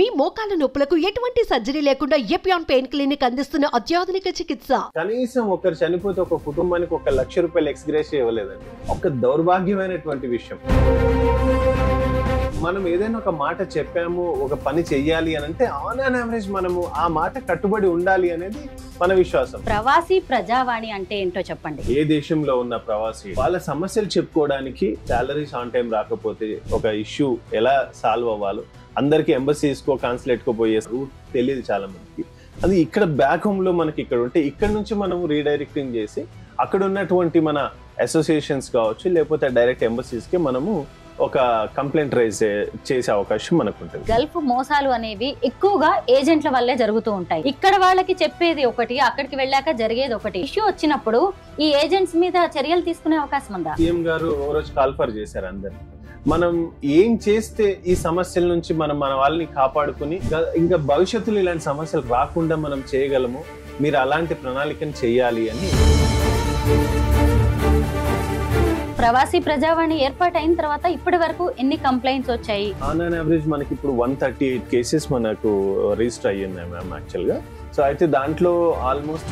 మీ మోకాల నొప్పులకు ఎటువంటి సర్జరీ లేకుండా ఎపియాన్ పెయిన్ క్లినిక్ అందిస్తున్న అత్యాధునిక చికిత్స. కనీసం ఒకరు చనిపోతే ఒక కుటుంబానికి ₹1,00,000 ఎక్స్‌గ్రేషియా ఇవ్వలేదండి. ఒక దౌర్భాగ్యమైనటువంటి విషయం. మనం ఏదైనా ఒక మాట చెప్పాము, ఒక పని చెయ్యాలి అని అంటే ఆన్ అన్ యావరేజ్ మనము ఆ మాట కట్టుబడి ఉండాలి అనేది మన విశ్వాసం. ప్రవాసీ ప్రజావాణి అంటే ఏంటో చెప్పండి. ఏ దేశంలో ఉన్న ప్రవాసీ వాళ్ళ సమస్యలు చెప్పుకోవడానికి సాలరీస్ ఆన్ టైం రాకపోతే ఒక ఇష్యూ ఎలా సాల్వ్ అవ్వాలో అందరికి ఎంబసీస్ కో కాన్సులేట్ కో పోయే రూట్ తెలియదు చాలా మందికి. అది ఇక్కడ బ్యాక్ హోమ్ లో మనకి ఇక్కడ ఉంటే ఇక్కడ నుంచి మనం రీడైరెక్టింగ్ చేసి అక్కడ ఉన్నటువంటి మన అసోసియేషన్స్ కావచ్చు లేకపోతే డైరెక్ట్ ఎంబసీస్ కి మనము ఒక కంప్లైంట్ రైజ్ చేసే అవకాశం మనకు ఉంటుంది. గల్ఫ్ మోసాలు అనేవి ఎక్కువగా ఏజెంట్ల వల్లే జరుగుతూ ఉంటాయి. ఇక్కడ వాళ్ళకి చెప్పేది ఒకటి, అక్కడికి వెళ్ళాక జరిగేది ఒకటి. ఇష్యూ వచ్చినప్పుడు ఈ ఏజెంట్స్ మీద చర్యలు తీసుకునే అవకాశం ఉందా? సీఎం గారు ఓ రోజు కాల్ఫర్ చేశారు అందరినీ. మనం ఏం చేస్తే ఈ సమస్యల నుంచి మనం మన వాళ్ళని కాపాడుకుని ఇంకా భవిష్యత్తులో ఇలాంటి సమస్యలు రాకుండా మనం చేయగలము, మీరు అలాంటి ప్రణాళికను చేయాలి అని. ప్రవాసీ ప్రజావాణి ఏర్పాటైన తర్వాత ఇప్పటి వరకు ఎన్ని కంప్లైంట్స్ వచ్చాయి? ఆన్ అన్ యావరేజ్ మనకి ఇప్పుడు 138 కేసెస్ మనకు రిజిస్టర్ అయ్యింది మ్యామ్ యాక్చువల్ గా. సో అయితే దాంట్లో ఆల్మోస్ట్.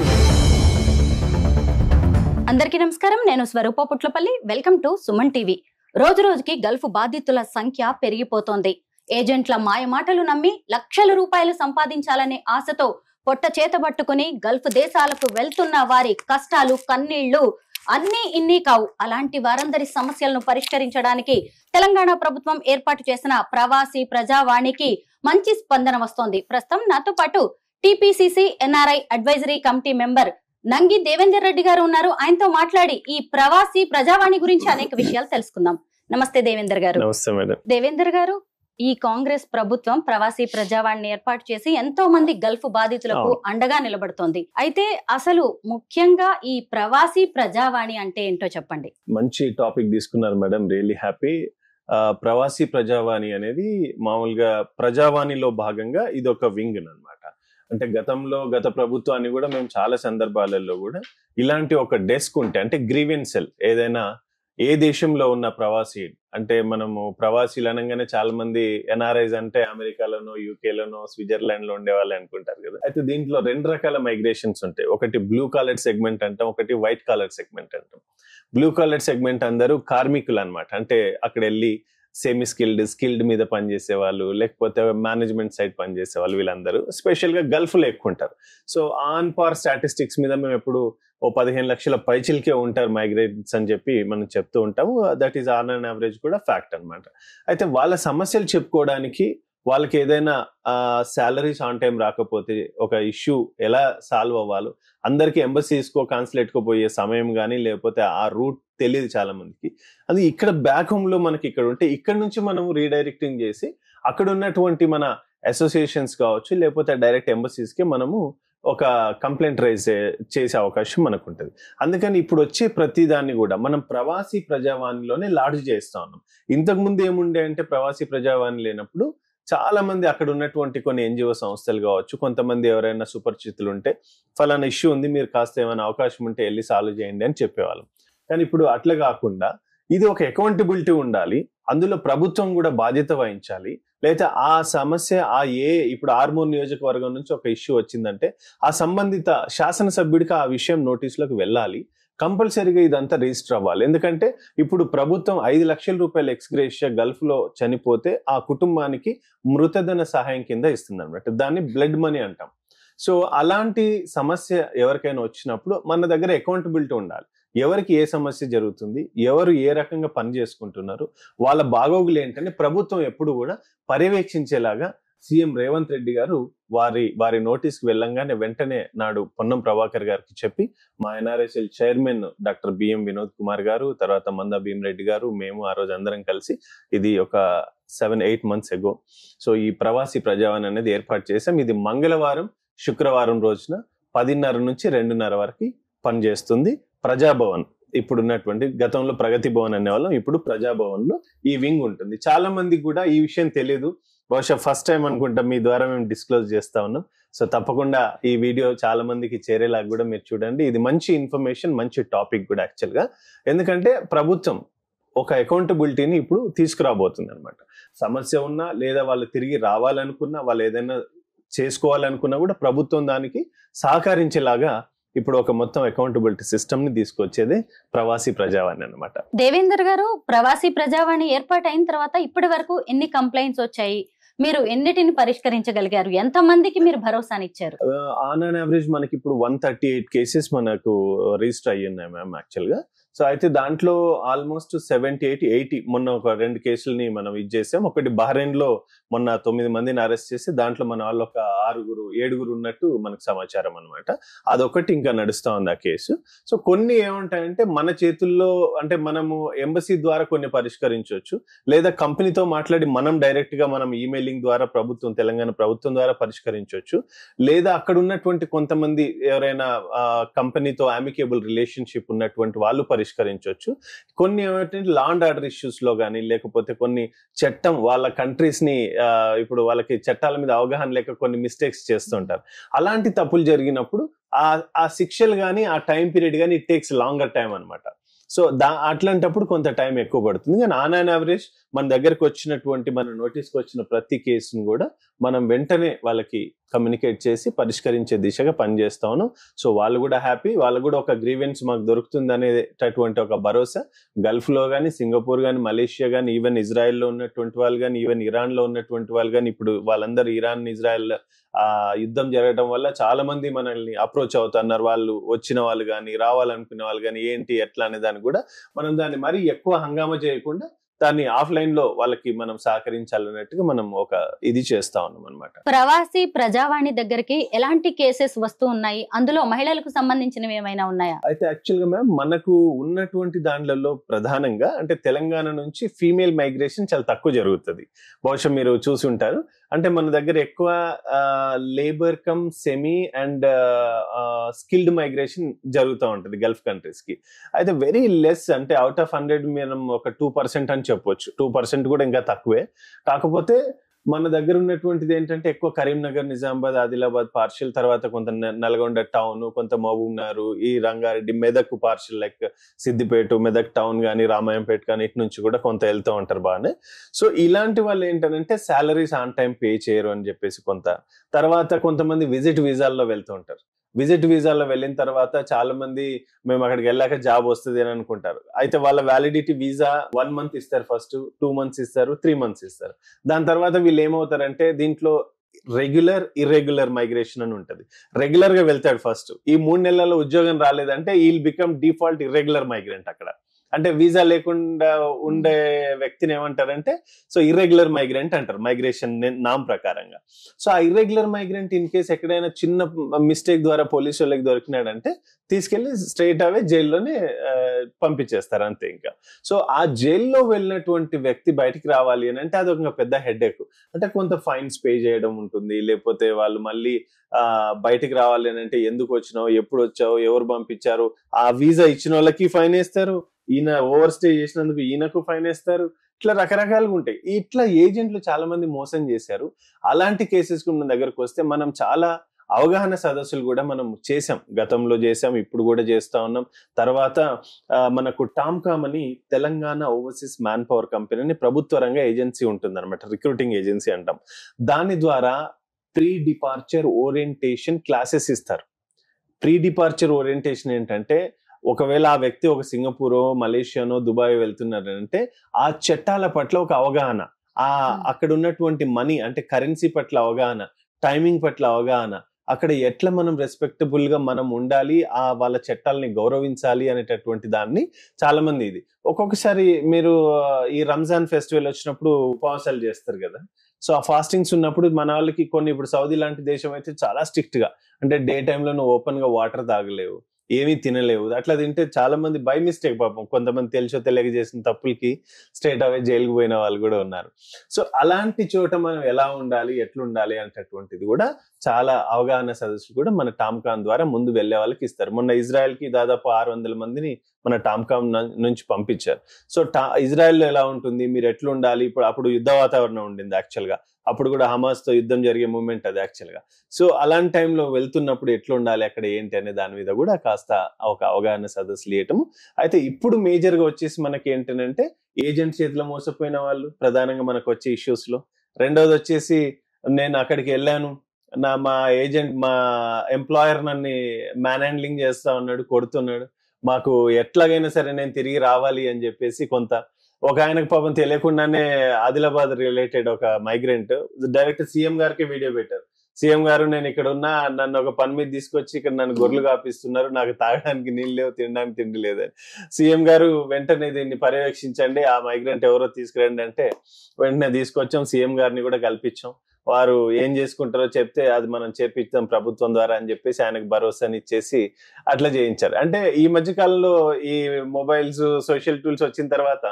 అందరికీ నమస్కారం, నేను Swaroopa Putlapalli. Welcome to Suman TV. రోజు రోజుకి గల్ఫ్ బాధితుల సంఖ్య పెరిగిపోతోంది. ఏజెంట్ల మాయమాటలు నమ్మి లక్షల రూపాయలు సంపాదించాలనే ఆశతో పొట్ట చేతబట్టుకుని గల్ఫ్ దేశాలకు వెళ్తున్న వారి కష్టాలు కన్నీళ్లు అన్నీ ఇన్ని కావు. అలాంటి వారందరి సమస్యలను పరిష్కరించడానికి తెలంగాణ ప్రభుత్వం ఏర్పాటు చేసిన ప్రవాసీ ప్రజావాణికి మంచి స్పందన వస్తోంది. ప్రస్తుతం నాతో పాటు TPCC NRI advisory committee member Nangi Devender Reddy garu ఉన్నారు. ఆయనతో మాట్లాడి ఈ ప్రవాసీ ప్రజావాణి గురించి అనేక విషయాలు తెలుసుకుందాం. నమస్తే దేవేందర్ గారు. నమస్తే మేడం. దేవేందర్ గారు, ఈ కాంగ్రెస్ ప్రభుత్వం ప్రవాసీ ప్రజావాణిని ఏర్పాటు చేసి ఎంతో మంది గల్ఫ్ బాధితులకు అండగా నిలబడుతోంది. అయితే అసలు ముఖ్యంగా ఈ ప్రవాసీ ప్రజావాణి అంటే ఏంటో చెప్పండి. మంచి టాపిక్ తీసుకున్నారు మేడం, రియల్లీ హ్యాపీ. ప్రవాసీ ప్రజావాణి అనేది మామూలుగా ప్రజావాణిలో భాగంగా ఇది ఒక వింగ్ అన్నమాట. అంటే గత ప్రభుత్వాన్ని కూడా మేము చాలా సందర్భాలలో కూడా ఇలాంటి ఒక డెస్క్ ఉంటే, అంటే గ్రీవెన్స్ సెల్, ఏదైనా ఏ దేశంలో ఉన్న ప్రవాసీ, అంటే మనము ప్రవాసీలు అనగానే చాలా మంది ఎన్ఆర్ఐస్ అంటే అమెరికాలోనో యూకేలోనో స్విట్జర్లాండ్ లో ఉండే వాళ్ళు అనుకుంటారు కదా. అయితే దీంట్లో 2 రకాల మైగ్రేషన్స్ ఉంటాయి. ఒకటి బ్లూ కాలర్ సెగ్మెంట్ అంటాం, ఒకటి వైట్ కాలర్ సెగ్మెంట్ అంటాం. బ్లూ కాలర్ సెగ్మెంట్ అందరూ కార్మికులు అనమాట. అంటే అక్కడ వెళ్ళి సెమీ స్కిల్డ్ మీద పనిచేసే వాళ్ళు, లేకపోతే మేనేజ్మెంట్ సైడ్ పనిచేసే వాళ్ళు, వీళ్ళందరూ స్పెషల్ గా గల్ఫ్ లో ఎక్కువ ఉంటారు. సో ఆన్ పార్ స్టాటిస్టిక్స్ మీద మేము ఎప్పుడు 15 లక్షల పైచిల్కే ఉంటారు మైగ్రేట్స్ అని చెప్పి మనం చెప్తూ ఉంటాము. That is on an average కూడా ఫ్యాక్ట్ అనమాట. అయితే వాళ్ళ సమస్యలు చెప్పుకోవడానికి, వాళ్ళకి ఏదైనా సాలరీస్ ఆన్ టైం రాకపోతే ఒక ఇష్యూ ఎలా సాల్వ్ అవ్వాలో అందరికి ఎంబసీస్ కో కాన్సులేట్ కో పోయే సమయం కానీ లేకపోతే ఆ రూట్ తెలియదు చాలా మందికి. అది ఇక్కడ బ్యాక్ హోమ్ లో మనకి ఇక్కడ ఉంటే ఇక్కడ నుంచి మనం రీడైరెక్టింగ్ చేసి అక్కడ ఉన్నటువంటి మన అసోసియేషన్స్ కావచ్చు లేకపోతే డైరెక్ట్ ఎంబసీస్ కి మనము ఒక కంప్లైంట్ రైజ్ చేసే అవకాశం మనకు ఉంటుంది. అందుకని ఇప్పుడు వచ్చే ప్రతి దాన్ని కూడా మనం ప్రవాసీ ప్రజావాణిలోనే లాడ్జ్ చేస్తా ఉన్నాం. ఇంతకు ముందు ఏముండే అంటే ప్రవాసీ ప్రజావాణి లేనప్పుడు చాలా మంది అక్కడ ఉన్నటువంటి కొన్ని ఎన్జిఓ సంస్థలు కావచ్చు, కొంతమంది ఎవరైనా సుపరిచితులు ఉంటే ఫలానా ఇష్యూ ఉంది, మీరు కాస్త ఏమైనా అవకాశం ఉంటే వెళ్ళి సాల్వ్ చేయండి అని చెప్పేవాళ్ళం. కానీ ఇప్పుడు అట్లా కాకుండా ఇది ఒక అకౌంటబిలిటీ ఉండాలి, అందులో ప్రభుత్వం కూడా బాధ్యత వహించాలి. లేదా ఆ సమస్య ఇప్పుడు ఆర్మూర్ నియోజకవర్గం నుంచి ఒక ఇష్యూ వచ్చిందంటే ఆ సంబంధిత శాసనసభ్యుడికి ఆ విషయం నోటీసులకు వెళ్ళాలి. కంపల్సరీగా ఇదంతా రిజిస్టర్ అవ్వాలి. ఎందుకంటే ఇప్పుడు ప్రభుత్వం ₹5,00,000 ఎక్స్‌గ్రేషియా గల్ఫ్ లో చనిపోతే ఆ కుటుంబానికి మృతధన సహాయం కింద ఇస్తుంది అనమాట. దాన్ని బ్లడ్ మనీ అంటాం. సో అలాంటి సమస్య ఎవరికైనా వచ్చినప్పుడు మన దగ్గర అకౌంటబిలిటీ ఉండాలి. ఎవరికి ఏ సమస్య జరుగుతుంది, ఎవరు ఏ రకంగా పని చేసుకుంటున్నారు, వాళ్ళ బాగోగులు ఏంటని ప్రభుత్వం ఎప్పుడు కూడా పర్యవేక్షించేలాగా సీఎం రేవంత్ రెడ్డి గారు వారి నోటీస్కి వెళ్ళంగానే వెంటనే నాడు పొన్నం ప్రభాకర్ గారికి చెప్పి మా NRSL chairman doctor BM Vinod Kumar గారు, తర్వాత మందా భీమరెడ్డి గారు, మేము ఆ రోజు అందరం కలిసి ఇది ఒక 7-8 months ఎగో సో ఈ ప్రవాసీ ప్రజావాణి అనేది ఏర్పాటు చేసాం. ఇది మంగళవారం శుక్రవారం రోజున 10:30 నుంచి 2:30 వరకు పనిచేస్తుంది. ప్రజాభవన్ ఇప్పుడు ఉన్నటువంటి, గతంలో ప్రగతి భవన్ అనేవాళ్ళం, ఇప్పుడు ప్రజాభవన్ లో ఈ వింగ్ ఉంటుంది. చాలా మందికి కూడా ఈ విషయం తెలియదు, బహుశా ఫస్ట్ టైం అనుకుంటా మీ ద్వారా మేము డిస్క్లోజ్ చేస్తా ఉన్నాం. సో తప్పకుండా ఈ వీడియో చాలా మందికి చేరేలాగా కూడా మీరు చూడండి. ఇది మంచి ఇన్ఫర్మేషన్, మంచి టాపిక్ కూడా యాక్చువల్ గా. ఎందుకంటే ప్రభుత్వం ఒక అకౌంటబిలిటీని ఇప్పుడు తీసుకురాబోతుంది అనమాట. సమస్య ఉన్నా లేదా వాళ్ళు తిరిగి రావాలనుకున్నా, వాళ్ళు ఏదైనా చేసుకోవాలనుకున్నా కూడా ప్రభుత్వం దానికి సహకరించేలాగా ఇప్పుడు ఒక మొత్తం అకౌంటబిలిటీ సిస్టమ్ ని తీసుకొచ్చేది ప్రవాసీ ప్రజావాణి అన్నమాట. దేవేందర్ గారు, ప్రవాసీ ప్రజావాణి ఏర్పాటైన తర్వాత ఇప్పటి వరకు ఎన్ని కంప్లైంట్స్ వచ్చాయి, మీరు ఎన్నిటిని పరిష్కరించగలిగారు, ఎంత మందికి మీరు భరోసానిచ్చారు? ఆన్ అన్ యావరేజ్ మనకి ఇప్పుడు 138 కేసెస్ మనకు రిజిస్టర్ అయ్యి ఉన్నాయి మ్యామ్ యాక్చువల్ గా. సో అయితే దాంట్లో ఆల్మోస్ట్ 78-80 మొన్న ఒక 2 కేసులని మనం ఇది చేసాం. ఒకటి బహ్రెయిన్ లో మొన్న 9 మందిని అరెస్ట్ చేసి దాంట్లో మన వాళ్ళు ఒక 6-7 ఉన్నట్టు మనకు సమాచారం అనమాట. అదొకటి ఇంకా నడుస్తా ఉంది ఆ కేసు. సో కొన్ని ఏముంటాయంటే మన చేతుల్లో, అంటే మనము ఎంబసీ ద్వారా కొన్ని పరిష్కరించవచ్చు, లేదా కంపెనీతో మాట్లాడి మనం డైరెక్ట్ గా మనం ఈమెయిలింగ్ ద్వారా తెలంగాణ ప్రభుత్వం ద్వారా పరిష్కరించవచ్చు, లేదా అక్కడ ఉన్నటువంటి కొంతమంది ఎవరైనా కంపెనీతో అమికేబుల్ రిలేషన్షిప్ ఉన్నటువంటి వాళ్ళు పరిష్కరించవచ్చు. కొన్ని ఏమంటే లా అండ్ ఆర్డర్ ఇష్యూస్ లో కానీ, లేకపోతే కొన్ని చట్టం వాళ్ళ కంట్రీస్ ని ఇప్పుడు వాళ్ళకి చట్టాల మీద అవగాహన లేక కొన్ని మిస్టేక్స్ చేస్తుంటారు. అలాంటి తప్పులు జరిగినప్పుడు ఆ శిక్షలు కానీ ఆ టైం పీరియడ్ కానీ ఇట్ టేక్స్ లాంగర్ టైం అనమాట. సో అట్లాంటప్పుడు కొంత టైం ఎక్కువ పడుతుంది. కానీ ఆన్ అన్ యావరేజ్ మన దగ్గరకు వచ్చినటువంటి, మన నోటీస్కి వచ్చిన ప్రతి కేసును కూడా మనం వెంటనే వాళ్ళకి కమ్యూనికేట్ చేసి పరిష్కరించే దిశగా పనిచేస్తా ఉన్నాం. సో వాళ్ళు కూడా హ్యాపీ, వాళ్ళు కూడా ఒక గ్రీవెన్స్ మాకు దొరుకుతుంది అనేటటువంటి ఒక భరోసా గల్ఫ్ లో కానీ, సింగపూర్ కానీ, మలేషియా కానీ, ఈవెన్ ఇజ్రాయెల్లో ఉన్నటువంటి వాళ్ళు కానీ, ఈవెన్ ఇరాన్ లో ఉన్నటువంటి వాళ్ళు కానీ, ఇప్పుడు వాళ్ళందరూ ఇరాన్ ఇజ్రాయెల్ యుద్ధం జరగడం వల్ల చాలా మంది మనల్ని అప్రోచ్ అవుతున్నారు. వాళ్ళు వచ్చిన వాళ్ళు కానీ, రావాలనుకునే వాళ్ళు కానీ, ఏంటి ఎట్లా అనే దాన్ని కూడా మనం దాన్ని మరీ ఎక్కువ హంగామా చేయకుండా దాన్ని ఆఫ్లైన్ లో వాళ్ళకి మనం సహకరించాలన్నట్టుగా మనం ఒక ఇది చేస్తా ఉన్నాం అనమాట. ప్రవాసీ ప్రజావాణి దగ్గరికి ఎలాంటి కేసెస్ వస్తూ ఉన్నాయి, అందులో మహిళలకు సంబంధించినవి ఏమైనా ఉన్నాయా? అయితే యాక్చువల్ గా మ్యామ్ మనకు ఉన్నటువంటి దాంట్లో ప్రధానంగా అంటే తెలంగాణ నుంచి ఫీమేల్ మైగ్రేషన్ చాలా తక్కువ జరుగుతుంది. బహుశా మీరు చూసి ఉంటారు. అంటే మన దగ్గర ఎక్కువ labour come semi and skilled migration జరుగుతూ ఉంటుంది గల్ఫ్ కంట్రీస్ కి. అయితే వెరీ లెస్, అంటే అవుట్ ఆఫ్ 100 మనం ఒక 2% అని చెప్పొచ్చు. 2% కూడా ఇంకా తక్కువే. కాకపోతే మన దగ్గర ఉన్నటువంటిది ఏంటంటే ఎక్కువ కరీంనగర్, నిజామాబాద్, ఆదిలాబాద్ పార్షియల్, తర్వాత కొంత నల్గొండ టౌన్, కొంత మహబూబ్నగర్, ఈ Rangareddy, Medak partial, like Siddipet, Medak town కానీ, రామాయంపేట కానీ, ఇటు నుంచి కూడా కొంత వెళ్తూ ఉంటారు బాగానే. సో ఇలాంటి వాళ్ళు ఏంటంటే సాలరీస్ ఆన్ టైం పే చేయరు అని చెప్పేసి తర్వాత కొంతమంది విజిట్ వీసాల్లో వెళ్తూ ఉంటారు. విజిట్ వీసాలో వెళ్ళిన తర్వాత చాలా మంది మేము అక్కడికి వెళ్ళాక జాబ్ వస్తుంది అని అనుకుంటారు. అయితే వాళ్ళ వ్యాలిడిటీ వీసా 1 month ఇస్తారు, ఫస్ట్ 2 months ఇస్తారు, 3 months ఇస్తారు. దాని తర్వాత వీళ్ళు ఏమవుతారంటే దీంట్లో రెగ్యులర్, ఇర్రెగ్యులర్ మైగ్రేషన్ అని ఉంటది. రెగ్యులర్ గా వెళ్తాడు ఫస్ట్, ఈ 3 నెలల్లో ఉద్యోగం రాలేదంటే he'll become default irregular migrant. అక్కడ అంటే వీసా లేకుండా ఉండే వ్యక్తిని ఏమంటారంటే సో ఇర్రెగ్యులర్ మైగ్రెంట్ అంటారు మైగ్రేషన్ నామ్ ప్రకారంగా. సో ఆ ఇర్రెగ్యులర్ మైగ్రెంట్ ఇన్ కేసు ఎక్కడైనా చిన్న మిస్టేక్ ద్వారా పోలీసు వాళ్ళకి దొరికినాడంటే తీసుకెళ్లి స్ట్రైట్ అవే జైల్లోనే పంపించేస్తారు అంతే ఇంకా. సో ఆ జైల్లో వెళ్ళినటువంటి వ్యక్తి బయటికి రావాలి అని అంటే అది ఒక పెద్ద హెడేక్. అంటే కొంత ఫైన్స్ పే చేయడం ఉంటుంది, లేకపోతే వాళ్ళు మళ్ళీ బయటికి రావాలి అని అంటే ఎందుకు వచ్చినావు, ఎప్పుడు వచ్చావు, ఎవరు పంపించారు, ఆ వీసా ఇచ్చిన వాళ్ళకి ఫైన్ వేస్తారు, ఈయన ఓవర్ స్టే చేసినందుకు ఈయనకు ఫైన్ వేస్తారు. ఇట్లా రకరకాలుగా ఉంటాయి. ఇట్లా ఏజెంట్లు చాలా మంది మోసం చేశారు. అలాంటి కేసెస్ మన దగ్గరకు వస్తే మనం చాలా అవగాహన సదస్సులు కూడా మనం చేసాం, గతంలో చేసాం, ఇప్పుడు కూడా చేస్తా ఉన్నాం. తర్వాత మనకు టామ్కామ్ అని Telangana overseas man power company అని ప్రభుత్వ రంగ ఏజెన్సీ ఉంటుంది అనమాట, రిక్రూటింగ్ ఏజెన్సీ అంటాం. దాని ద్వారా ప్రీ డిపార్చర్ ఓరియంటేషన్ క్లాసెస్ ఇస్తారు. ప్రీ డిపార్చర్ ఓరియంటేషన్ ఏంటంటే ఒకవేళ ఆ వ్యక్తి ఒక సింగపూరో, మలేషియానో, దుబాయ్ వెళ్తున్నారంటే ఆ చట్టాల పట్ల ఒక అవగాహన, అక్కడ ఉన్నటువంటి మనీ అంటే కరెన్సీ పట్ల అవగాహన, టైమింగ్ పట్ల అవగాహన, అక్కడ ఎట్లా మనం రెస్పెక్టబుల్ గా మనం ఉండాలి, వాళ్ళ చట్టాలని గౌరవించాలి అనేటటువంటి దాన్ని చాలా మంది ఇది. ఒక్కొక్కసారి మీరు ఈ రంజాన్ ఫెస్టివల్ వచ్చినప్పుడు ఉపవాసాలు చేస్తారు కదా. సో ఆ ఫాస్టింగ్స్ ఉన్నప్పుడు మన వాళ్ళకి కొన్ని, ఇప్పుడు సౌదీ లాంటి దేశం అయితే చాలా స్ట్రిక్ట్ గా, అంటే డే టైంలో నువ్వు ఓపెన్ గా వాటర్ తాగలేవు, ఏమీ తినలేవు. అట్లా తింటే చాలా మంది బై మిస్టేక్, పాపం కొంతమంది తెలుసో తెలియక చేసిన తప్పులకి స్ట్రైట్ అవే జైలుకు పోయిన వాళ్ళు కూడా ఉన్నారు. సో అలాంటి చోట మనం ఎలా ఉండాలి, ఎట్లుండాలి అనేటటువంటిది కూడా చాలా అవగాహన సదస్సులు కూడా మన టామ్కామ్ ద్వారా ముందు వెళ్లే వాళ్ళకి ఇస్తారు. మొన్న ఇజ్రాయెల్ కి దాదాపు 600 మందిని మన టామ్కామ్ నుంచి పంపించారు. సో ఇజ్రాయెల్లో ఎలా ఉంటుంది, మీరు ఎట్లుండాలి, అప్పుడు యుద్ధ వాతావరణం ఉండింది యాక్చువల్ గా. అప్పుడు కూడా హమాస్ తో యుద్ధం జరిగే మూమెంట్ అది యాక్చువల్ గా. సో అలాంటి టైంలో వెళ్తున్నప్పుడు ఎట్లా ఉండాలి అక్కడ ఏంటి అనే దాని మీద కూడా కాస్త ఒక అవగాహన సదస్సులు ఇవ్వటము. అయితే ఇప్పుడు మేజర్ గా వచ్చేసి మనకి ఏంటంటే ఏజెంట్ చేతిలో మోసపోయిన వాళ్ళు ప్రధానంగా మనకు వచ్చే ఇష్యూస్ లో. రెండోది వచ్చేసి నేను అక్కడికి వెళ్ళాను, మా ఏజెంట్ మా ఎంప్లాయర్ నన్ను మ్యాన్ హ్యాండ్లింగ్ చేస్తా ఉన్నాడు, కొడుతున్నాడు, మాకు ఎట్లాగైనా సరే నేను తిరిగి రావాలి అని చెప్పేసి కొంత ఒక ఆయనకు పాపం తెలియకుండానే ఆదిలాబాద్ రిలేటెడ్ ఒక మైగ్రెంట్ డైరెక్ట్ సీఎం గారికి వీడియో పెట్టారు. సీఎం గారు నేను ఇక్కడ ఉన్నా, నన్ను ఒక పని మీద తీసుకొచ్చి ఇక్కడ నన్ను గొర్రెలు కాపిస్తున్నారు, నాకు తాగడానికి నీళ్ళు లేవు, తినడానికి తిండి లేదని. సీఎం గారు వెంటనే దీన్ని పర్యవేక్షించండి, ఆ మైగ్రెంట్ ఎవరో తీసుకురండి అంటే వెంటనే తీసుకొచ్చాం, సీఎం గారిని కూడా కల్పించాం. వారు ఏం చేసుకుంటారో చెప్తే అది మనం చేపిస్తాం ప్రభుత్వం ద్వారా అని చెప్పేసి ఆయనకు భరోసాని ఇచ్చేసి అట్లా చేయించారు. అంటే ఈ మధ్య కాలంలో ఈ మొబైల్స్ సోషల్ టూల్స్ వచ్చిన తర్వాత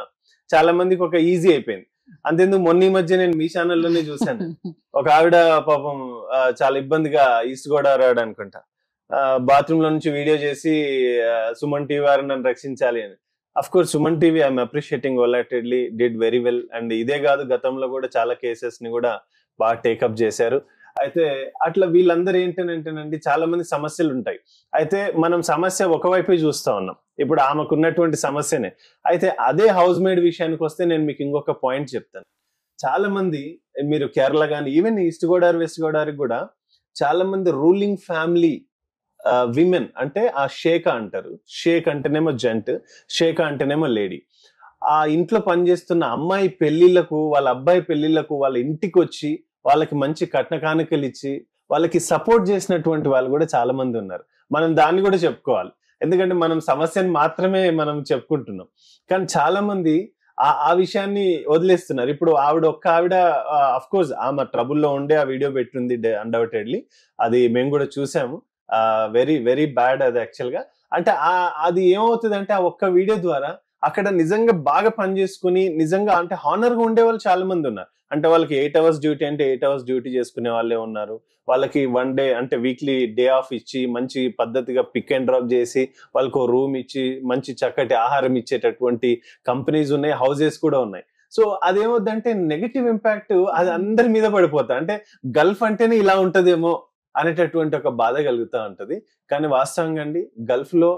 చాలా మందికి ఒక ఈజీ అయిపోయింది. అంతేందుకు మొన్న ఈ మధ్య నేను మీ ఛానల్లోనే చూశాను, ఒక ఆవిడ పాపం చాలా ఇబ్బందిగా ఈస్ట్ గోదావరి అనుకుంటా బాత్రూమ్ లో నుంచి వీడియో చేసి సుమన్ టీవీ వారు నన్ను రక్షించాలి అని. Of course Suman TV I'm appreciating వోలటెడ్లీ డిడ్ వెరీ వెల్. అండ్ ఇదే కాదు గతంలో కూడా చాలా కేసెస్ ని కూడా బాగా టేకప్ చేశారు. అయితే అట్లా వీళ్ళందరూ ఏంటంటేనండి చాలా మంది సమస్యలు ఉంటాయి. అయితే మనం సమస్య ఒకవైపే చూస్తా ఉన్నాం, ఇప్పుడు ఆమెకున్నటువంటి సమస్యనే. అయితే అదే హౌస్ మేడ్ విషయానికి వస్తే నేను మీకు ఇంకొక పాయింట్ చెప్తాను. చాలా మంది మీరు కేరళ కానీ ఈవెన్ ఈస్ట్ గోదావరి వెస్ట్ గోదావరికి కూడా చాలా మంది రూలింగ్ ఫ్యామిలీ విమెన్, అంటే ఆ షేక్ అంటారు, షేక్ అంటేనేమో జెంట్, షేక్ అంటేనేమో లేడీ. ఆ ఇంట్లో పనిచేస్తున్న అమ్మాయి పెళ్లిళ్లకు వాళ్ళ అబ్బాయి పెళ్లిళ్లకు వాళ్ళ ఇంటికి వచ్చి వాళ్ళకి మంచి కట్న కానుకలు ఇచ్చి వాళ్ళకి సపోర్ట్ చేసినటువంటి వాళ్ళు కూడా చాలా మంది ఉన్నారు. మనం దాన్ని కూడా చెప్పుకోవాలి, ఎందుకంటే మనం సమస్యను మాత్రమే మనం చెప్పుకుంటున్నాం, కానీ చాలా మంది ఆ విషయాన్ని వదిలేస్తున్నారు. ఇప్పుడు ఒక్క ఆవిడ అఫ్ కోర్స్ ఆమె ట్రబుల్లో ఉండే ఆ వీడియో పెట్టింది అన్డౌటెడ్లీ, అది మేము కూడా చూసాము. వెరీ వెరీ బ్యాడ్ అది యాక్చువల్ గా. అంటే అది ఏమవుతుంది అంటే ఆ ఒక్క వీడియో ద్వారా అక్కడ నిజంగా బాగా పనిచేసుకుని నిజంగా అంటే హానర్ గా ఉండే వాళ్ళు చాలా మంది ఉన్నారు. అంటే వాళ్ళకి 8 hours డ్యూటీ అంటే 8 hours డ్యూటీ చేసుకునే వాళ్ళే ఉన్నారు. వాళ్ళకి 1 day అంటే వీక్లీ డే ఆఫ్ ఇచ్చి మంచి పద్ధతిగా పిక్ అండ్ డ్రాప్ చేసి వాళ్ళకు రూమ్ ఇచ్చి మంచి చక్కటి ఆహారం ఇచ్చేటటువంటి కంపెనీస్ ఉన్నాయి, హౌసెస్ కూడా ఉన్నాయి. సో అదేమవుద్దంటే నెగటివ్ ఇంపాక్ట్ అది అందరి మీద పడిపోతా, అంటే గల్ఫ్ అంటేనే ఇలా ఉంటదేమో అనేటటువంటి ఒక బాధ కలుగుతూ ఉంటది. కానీ వాస్తవంగా అండి గల్ఫ్ లో